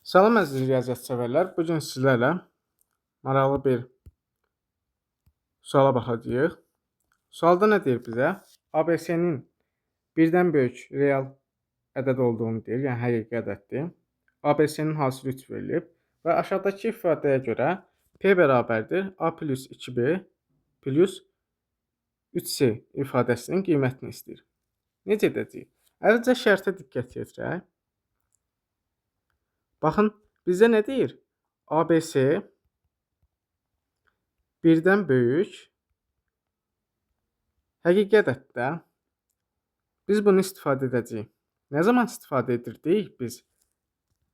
Salam əziz riyaziyyat sevərlər. Bu gün sizlərlə maraqlı bir suala baxacağıq. Sualda nə deyir bizə? ABC-nin birdən böyük real ədəd olduğunu deyir, yəni həqiqi ədəddir. ABC-nin hasili 3 verilib və aşağıdakı ifadəyə görə P bərabərdir A plus 2B plus 3C ifadəsinin qiymətini istəyir. Necə edəcəyik? Əvvəlcə şərtə diqqət yetirək. Baxın, bizə nə deyir? ABC birdən böyük həqiqi ədəddə. Biz bunu istifadə edəcəyik. Nə zaman istifadə edirdik biz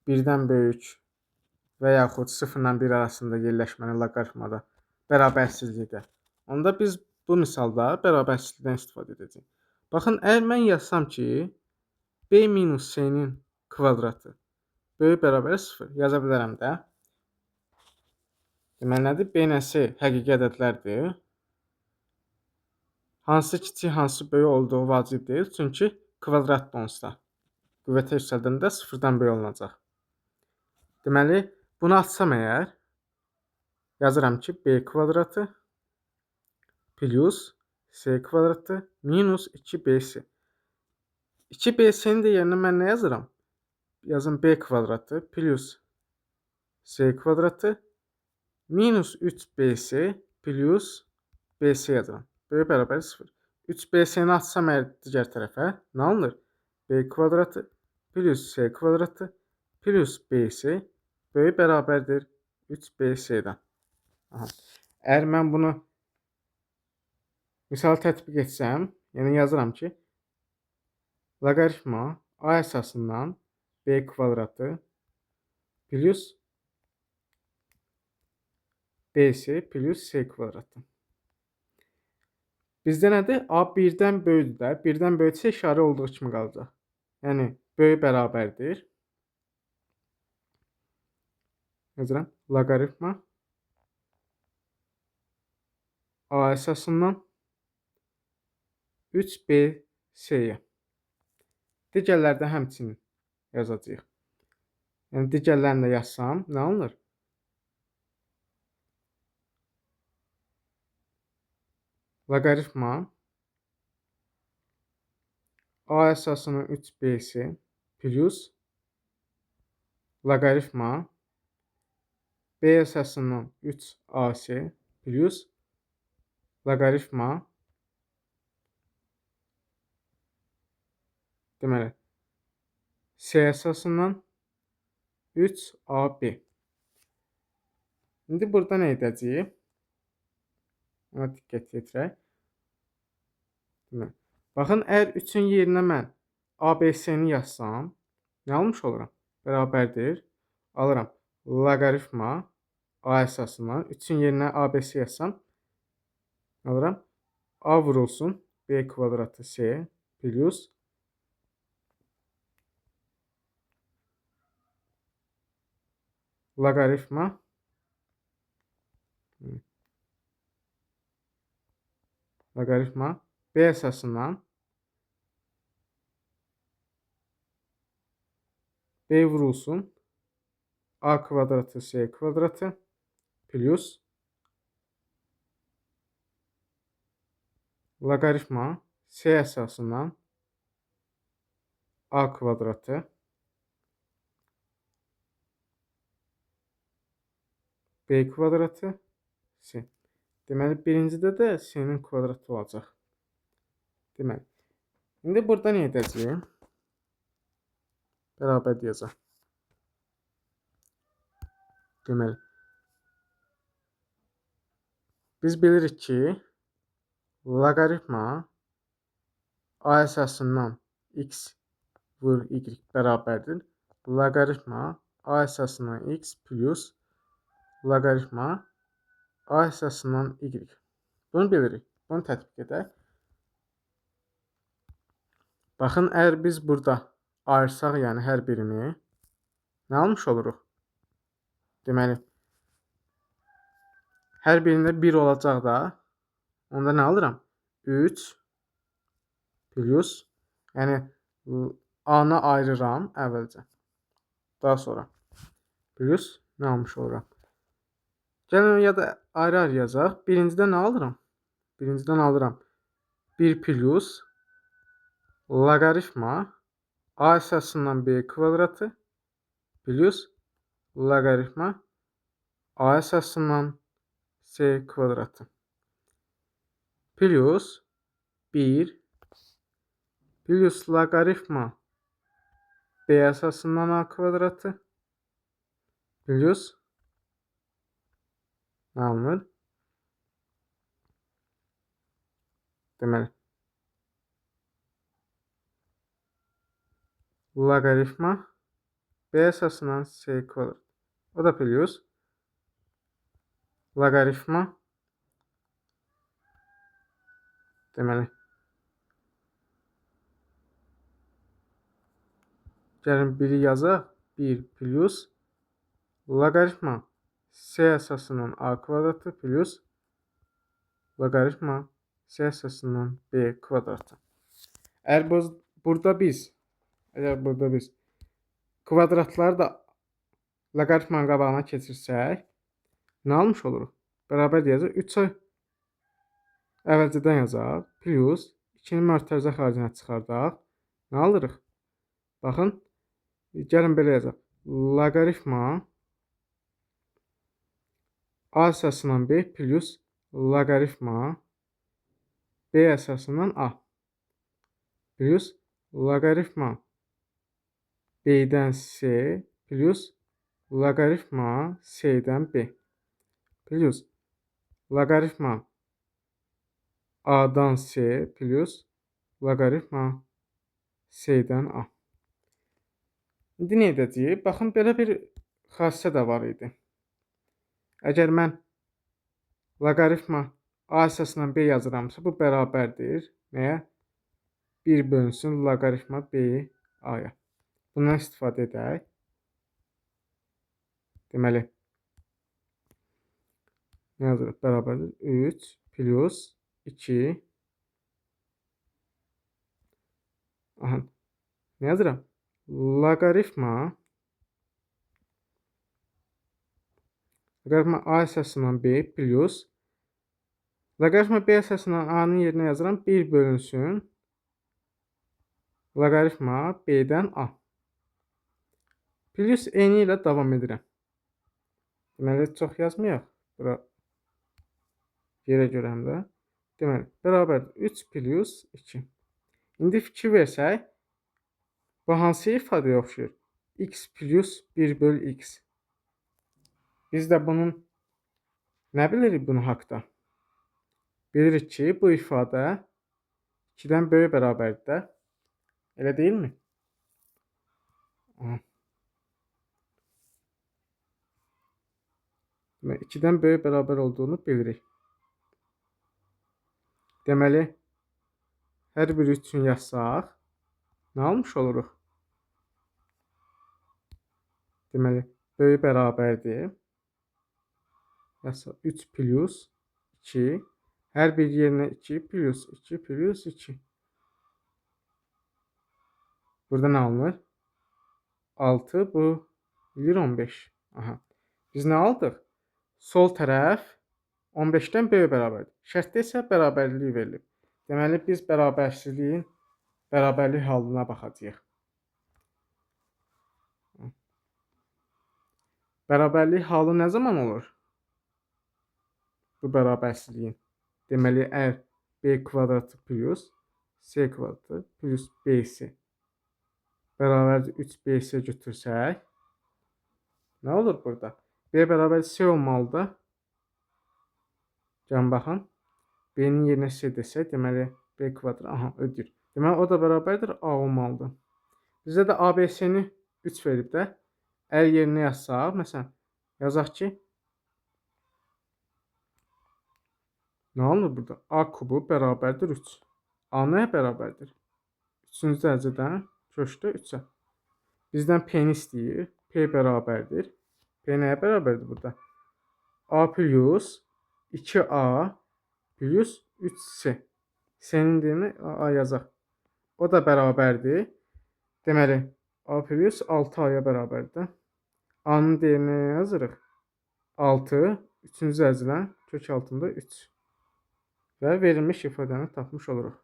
birdən böyük və yaxud 0 ilə 1 arasında yerləşməni loqaritmada bərabərsizlikdə? Onda biz bu misalda bərabərsizlikdən istifadə edəcəyik. Baxın, əgər mən yazsam ki, B minus C-nin kvadratı böyük bərabər 0 yaza bilərəm də. Deməli nədir? B ilə C həqiqi ədədlərdir. Hansı kiçik, hansı böyük olduğu vacib deyil. Çünki kvadratdır onsuz da. Qüvvətə yüksəldəndə 0-dan böyük olunacaq. Deməli, bunu açsam əgər, yazıram ki, B kvadratı plus C kvadratı minus 2BC. 2BC-nin də yerinə mən nə yazıram? Yazım B kvadratı plus C kvadratı minus 3BC plus BC yazıram. Böyük bərabər 0. 3BC-ni açsam əgər digər tərəfə nə alınır? B kvadratı plus C kvadratı plus BC böyük bərabərdir 3BC-dən. Əgər mən bunu misal tətbiq etsəm, yəni yazıram ki, loqaritma A əsasından B kvadratı plus BC plus C kvadratı. Bizdə nədir? A birdən böyükdür də. Birdən böyüksə işarə olduğu kimi qalacaq. Yəni, böyük bərabərdir. Yazıram. Loqaritma A əsasından 3BC-yə. Digərlərdə həmçinin yazacağıq. Yəni, digərlərini də yazsam, nə alınır? Loqaritma A əsasının 3BC plus loqaritma B əsasının 3AC plus loqaritma deməli C əsasından 3AB. İndi burada nə edəcəyik? Ona diqqət yetirək. Baxın, əgər 3-ün yerinə mən ABC-ni yazsam, nə almış oluram? Bərabərdir. Alıram loqaritma A əsasından 3-ün yerinə ABC yazsam, alıram A vurulsun B kvadratı C plus loqaritma B əsasından B vurulsun A kvadratı C kvadratı plus loqaritma C əsasından A kvadratı B kvadratı C. Deməli, birincidə də C-nin kvadratı olacaq. Deməli, indi burada nə edəcəyim? Bərabər deyəcəm. Deməli, biz bilirik ki, loqaritma A əsasından x vur y bərabərdir. Loqaritma A əsasından x plus loqaritma A əsasından y. Bunu bilirik. Bunu tətbiq edək. Baxın, əgər biz burada ayırsaq, yəni hər birini, nə almış oluruq? Deməli, hər birində 1 olacaq da, onda nə alıram? 3 plus, yəni A-nı ayırıram əvvəlcə. Daha sonra plus nə almış oluram? Gəlin ya da ayrı-ayrı yazaq. Birincidən nə alıram? Birincidən alıram 1 plus loqaritma a əsasından b kvadratı plus loqaritma a əsasından c kvadratı plus 1 plus loqaritma b əsasından a kvadratı plus nə alınır? Deməli, loqaritma b əsasından c kvadrat. O da plus loqaritma, deməli, gəlin biri yazaq. 1 plus loqaritma c əsasından a kvadratı plus loqaritma c əsasından b kvadratı. Əgər burada biz kvadratları da loqaritmanın qabağına keçirsək, nə almış oluruq? Bərabər deyəcək. 3-ə əvvəlcədən yazaq. Plus 2-ni mərtəzə xaricinə çıxardaq. Nə alırıq? Baxın, gəlin belə yazaq. Loqaritma a əsasından b plus loqaritma b əsasından a plus loqaritma b-dən c plus loqaritma c-dən b plus loqaritma a-dan c plus loqaritma c-dən a. İndi nə edəcəyik? Baxın, belə bir xassiyyət də var idi. Əgər mən loqaritma a əsasından b yazıramsa, bu bərabərdir. Nəyə? 1 bölünsün loqaritma b a-ya. Bundan istifadə edək. Deməli, nə yazırıq? Bərabərdir. 3 plus 2. Aha, nə yazıram? Loqaritma a əsasından b plus loqaritma b əsasından a-nın yerinə yazıram. 1 bölünsün loqaritma b-dən a. Plus eni ilə davam edirəm. Deməli, çox yazmayaq. Bura yerə görə həm də. Deməli, bərabərdir. 3 plus 2. İndi fikir versək, bu hansı ifadəyə oxşuyur? X plus 1 böl x. Biz də bunun nə bilirik bunun haqda? Bilirik ki, bu ifadə 2-dən böyük bərabərdir. Elə deyilmi? 2-dən böyük bərabər olduğunu bilirik. Deməli, hər biri üçün yazsaq, nə almış oluruq? Deməli, böyük bərabərdir. Yazsaq 3 plus 2. Hər bir yerinə 2 plus 2 plus 2. Burada nə alınır? 6, bu 15. Aha. Biz nə aldıq? Sol tərəf 15-dən böyük bərabərdir. Şərtdə isə bərabərlik verilib. Deməli, biz bərabərsizliyin bərabərlik halına baxacağıq. Bərabərlik halı nə zaman olur? Bu bərabərsizliyin. Deməli, əgər b kvadratı plus c kvadratı plus bc bərabərdir 3bc götürsək, nə olur burada? B bərabər c olmalıdır. Gəlin baxın. B-nin yerinə c desək, deməli b kvadrat, aha, ödür. Deməli, o da bərabərdir a olmalıdır. Bizdə də ABC-ni 3 verib də. Əgər yerinə yazsaq, məsələn, yazaq ki, nə alınır burada? A kubu bərabərdir 3. A nəyə bərabərdir? 3-cü dərəcədən köşkdə 3-ə. Bizdən P-ni istəyir. P bərabərdir. P nəyə bərabərdir burada? A plus 2A plus 3C. C-nin deyini A yazaq. O da bərabərdir. Deməli, A plus 6A-ya bərabərdir. A-nın dəyərini yazırıq. 6, 3-cü dərəcədən kök altında 3 və verilmiş ifadəni tapmış oluruq.